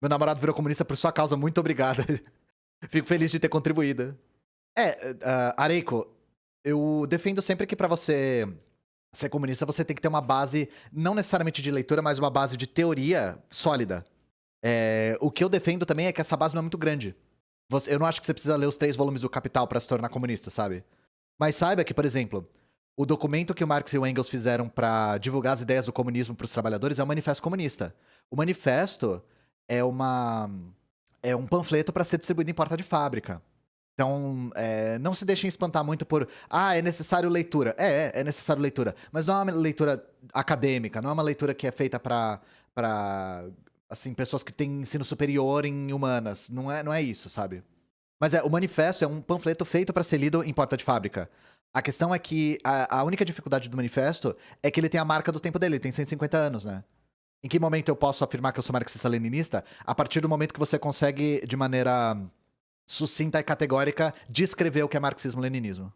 Meu namorado virou comunista por sua causa, muito obrigada. Fico feliz de ter contribuído. Areiko, eu defendo sempre que pra você ser comunista, você tem que ter uma base, não necessariamente de leitura, mas uma base de teoria sólida. O que eu defendo também é que essa base não é muito grande. Eu não acho que você precisa ler os 3 volumes do Capital pra se tornar comunista, sabe? Mas saiba que, por exemplo, o documento que o Marx e o Engels fizeram pra divulgar as ideias do comunismo pros trabalhadores é o Manifesto Comunista. O manifesto é uma é um panfleto pra ser distribuído em porta de fábrica. Então, não se deixem espantar muito por, é necessário leitura. É necessário leitura. Mas não é uma leitura acadêmica, não é uma leitura que é feita pra assim, pessoas que têm ensino superior em humanas. Não é isso, sabe? Mas o manifesto é um panfleto feito pra ser lido em porta de fábrica. A questão é que a única dificuldade do manifesto é que ele tem a marca do tempo dele, ele tem 150 anos, né? Em que momento eu posso afirmar que eu sou marxista-leninista? A partir do momento que você consegue, de maneira sucinta e categórica, descrever o que é marxismo-leninismo.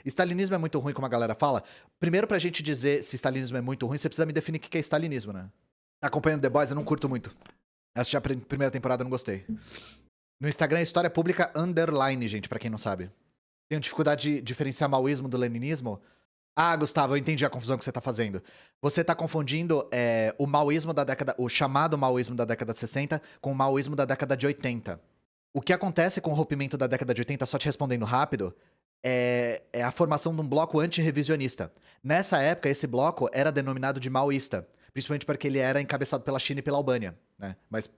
Stalinismo é muito ruim, como a galera fala. Primeiro, pra gente dizer se stalinismo é muito ruim, você precisa me definir o que é stalinismo, né? Tá acompanhando The Boys? Eu não curto muito. Assisti a primeira temporada, não gostei. No Instagram é História Pública Underline, gente, pra quem não sabe. Tenho dificuldade de diferenciar maoísmo do leninismo. Gustavo, eu entendi a confusão que você tá fazendo. Você tá confundindo o maoísmo da década... O chamado maoísmo da década de 60 com o maoísmo da década de 80. O que acontece com o rompimento da década de 80, só te respondendo rápido, é a formação de um bloco antirrevisionista. Nessa época, esse bloco era denominado de maoísta, principalmente porque ele era encabeçado pela China e pela Albânia, né? Mas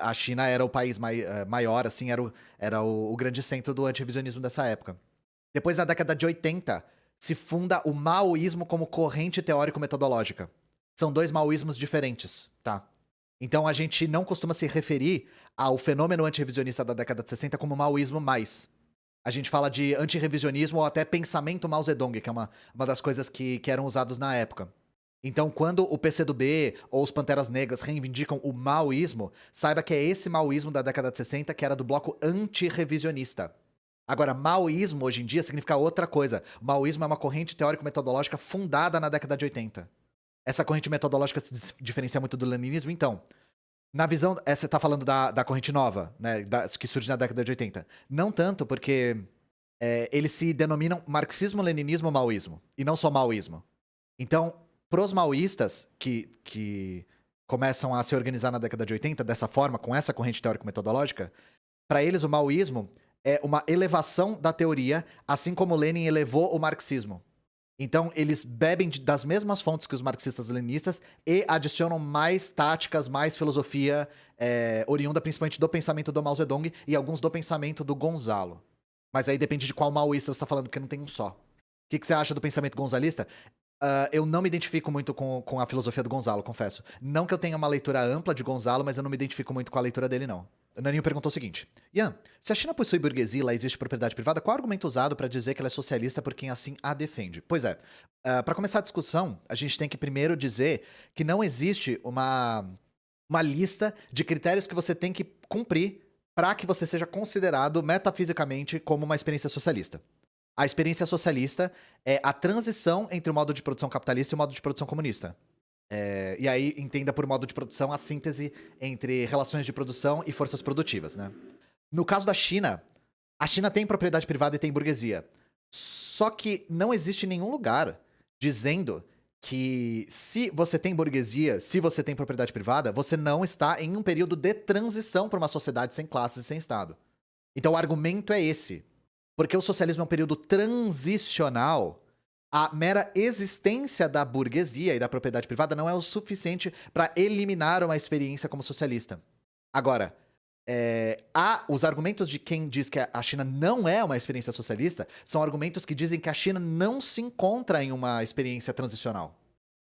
a China era o país maior, assim, era o grande centro do antirrevisionismo dessa época. Depois, na década de 80, se funda o maoísmo como corrente teórico-metodológica. São 2 maoísmos diferentes, tá? Então a gente não costuma se referir ao fenômeno antirrevisionista da década de 60 como maoísmo mais. A gente fala de antirrevisionismo ou até pensamento Mao Zedong, que é uma das coisas que eram usados na época. Então, quando o PCdoB ou os Panteras Negras reivindicam o maoísmo, saiba que é esse maoísmo da década de 60 que era do bloco antirrevisionista. Agora, maoísmo hoje em dia significa outra coisa. O maoísmo é uma corrente teórico-metodológica fundada na década de 80. Essa corrente metodológica se diferencia muito do leninismo, então. Na visão, você tá falando da corrente nova, né, que surge na década de 80. Não tanto, porque eles se denominam marxismo-leninismo maoísmo, e não só maoísmo. Então, pros maoístas, que começam a se organizar na década de 80 dessa forma, com essa corrente teórico-metodológica, para eles o maoísmo é uma elevação da teoria, assim como Lenin elevou o marxismo. Então, eles bebem das mesmas fontes que os marxistas-leninistas e adicionam mais táticas, mais filosofia, oriunda principalmente do pensamento do Mao Zedong e alguns do pensamento do Gonzalo. Mas aí depende de qual maoísta você está falando, porque não tem um só. O que você acha do pensamento gonzalista? Eu não me identifico muito com a filosofia do Gonzalo, confesso. Não que eu tenha uma leitura ampla de Gonzalo, mas eu não me identifico muito com a leitura dele, não. O Naninho perguntou o seguinte: Ian, se a China possui burguesia e lá existe propriedade privada, qual é o argumento usado para dizer que ela é socialista por quem assim a defende? Pois é, para começar a discussão, a gente tem que primeiro dizer que não existe uma lista de critérios que você tem que cumprir para que você seja considerado metafisicamente como uma experiência socialista. A experiência socialista é a transição entre o modo de produção capitalista e o modo de produção comunista. E aí, entenda por modo de produção a síntese entre relações de produção e forças produtivas, né? No caso da China, a China tem propriedade privada e tem burguesia. Só que não existe nenhum lugar dizendo que se você tem burguesia, se você tem propriedade privada, você não está em um período de transição para uma sociedade sem classes e sem Estado. Então o argumento é esse. Porque o socialismo é um período transicional, a mera existência da burguesia e da propriedade privada não é o suficiente para eliminar uma experiência como socialista. Agora, os argumentos de quem diz que a China não é uma experiência socialista são argumentos que dizem que a China não se encontra em uma experiência transicional.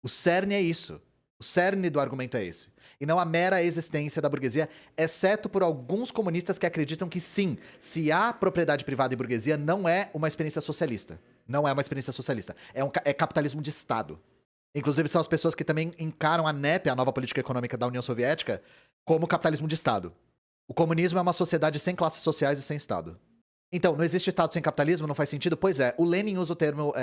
O cerne é isso. O cerne do argumento é esse. E não a mera existência da burguesia, exceto por alguns comunistas que acreditam que sim, se há propriedade privada e burguesia, não é uma experiência socialista. Não é uma experiência socialista. É capitalismo de Estado. Inclusive, são as pessoas que também encaram a NEP, a nova política econômica da União Soviética, como capitalismo de Estado. O comunismo é uma sociedade sem classes sociais e sem Estado. Então, não existe Estado sem capitalismo? Não faz sentido? Pois é, o Lenin usa o termo...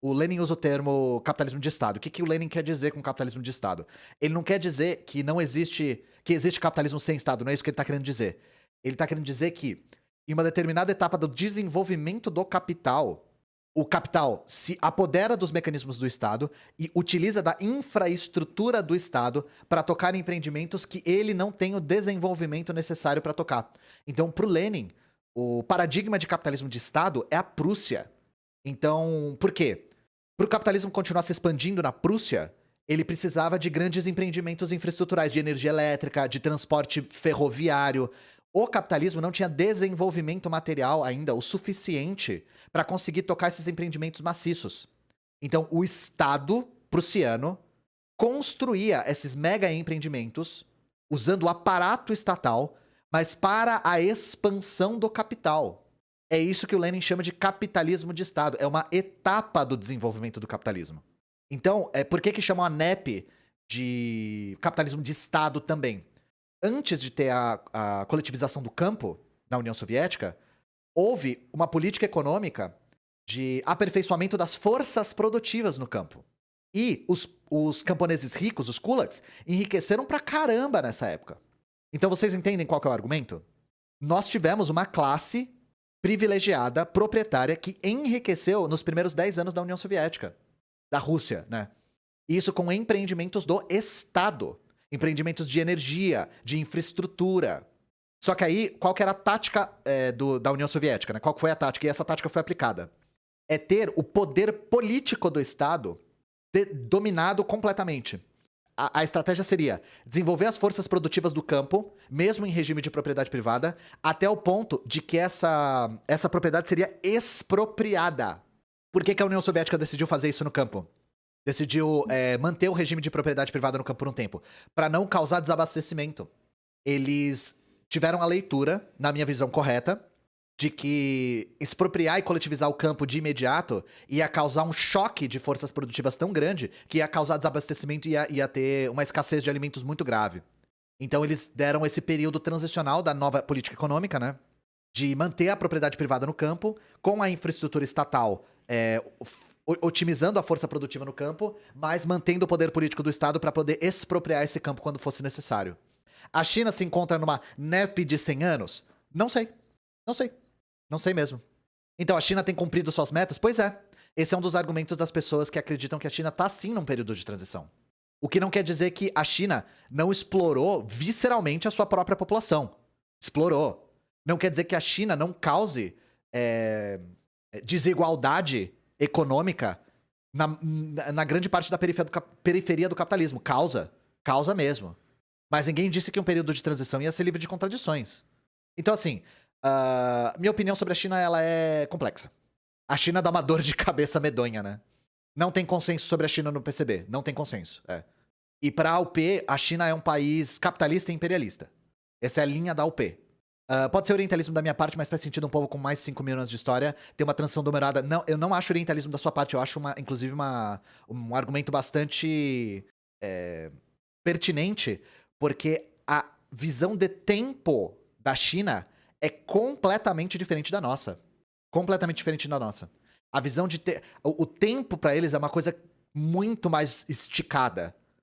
O Lenin usa o termo capitalismo de Estado. O que o Lenin quer dizer com capitalismo de Estado? Ele não quer dizer que não existe... que existe capitalismo sem Estado, não é isso que ele tá querendo dizer. Ele tá querendo dizer que, em uma determinada etapa do desenvolvimento do capital, o capital se apodera dos mecanismos do Estado e utiliza da infraestrutura do Estado para tocar em empreendimentos que ele não tem o desenvolvimento necessário para tocar. Então, para o Lenin, o paradigma de capitalismo de Estado é a Prússia. Então, por quê? Para o capitalismo continuar se expandindo na Prússia, ele precisava de grandes empreendimentos infraestruturais, de energia elétrica, de transporte ferroviário. O capitalismo não tinha desenvolvimento material ainda o suficiente para conseguir tocar esses empreendimentos maciços. Então, o Estado prussiano construía esses mega empreendimentos usando o aparato estatal, mas para a expansão do capital. É isso que o Lenin chama de capitalismo de Estado. É uma etapa do desenvolvimento do capitalismo. Então, por que chamam a NEP de capitalismo de Estado também? Antes de ter a coletivização do campo na União Soviética, houve uma política econômica de aperfeiçoamento das forças produtivas no campo. E os camponeses ricos, os kulaks, enriqueceram pra caramba nessa época. Então vocês entendem qual que é o argumento? Nós tivemos uma classe privilegiada, proprietária, que enriqueceu nos primeiros 10 anos da União Soviética. Da Rússia, né? Isso com empreendimentos do Estado. Empreendimentos de energia, de infraestrutura. Só que aí, qual que era a tática da União Soviética, né? Qual que foi a tática? E essa tática foi aplicada. É ter o poder político do Estado dominado completamente. A estratégia seria desenvolver as forças produtivas do campo, mesmo em regime de propriedade privada, até o ponto de que essa propriedade seria expropriada. Por que a União Soviética decidiu fazer isso no campo? Decidiu manter o regime de propriedade privada no campo por um tempo, para não causar desabastecimento. Eles tiveram a leitura, na minha visão correta, de que expropriar e coletivizar o campo de imediato ia causar um choque de forças produtivas tão grande que ia causar desabastecimento e ia ter uma escassez de alimentos muito grave. Então eles deram esse período transicional da nova política econômica, né? De manter a propriedade privada no campo, com a infraestrutura estatal otimizando a força produtiva no campo, mas mantendo o poder político do Estado para poder expropriar esse campo quando fosse necessário. A China se encontra numa NEP de 100 anos? Não sei. Não sei. Não sei mesmo. Então, a China tem cumprido suas metas? Pois é. Esse é um dos argumentos das pessoas que acreditam que a China está sim num período de transição. O que não quer dizer que a China não explorou visceralmente a sua própria população. Explorou. Não quer dizer que a China não cause desigualdade econômica na grande parte da periferia do capitalismo. Causa. Causa mesmo. Mas ninguém disse que um período de transição ia ser livre de contradições. Então, assim, minha opinião sobre a China, ela é complexa. A China dá uma dor de cabeça medonha, né? Não tem consenso sobre a China no PCB. Não tem consenso, E pra UP, a China é um país capitalista e imperialista. Essa é a linha da UP. Pode ser orientalismo da minha parte, mas faz sentido um povo com mais de 5 mil anos de história ter uma transição numerada. Não, eu não acho orientalismo da sua parte. Eu acho, inclusive, um argumento bastante pertinente, porque a visão de tempo da China é completamente diferente da nossa. Completamente diferente da nossa. A visão de ter... O tempo pra eles é uma coisa muito mais esticada.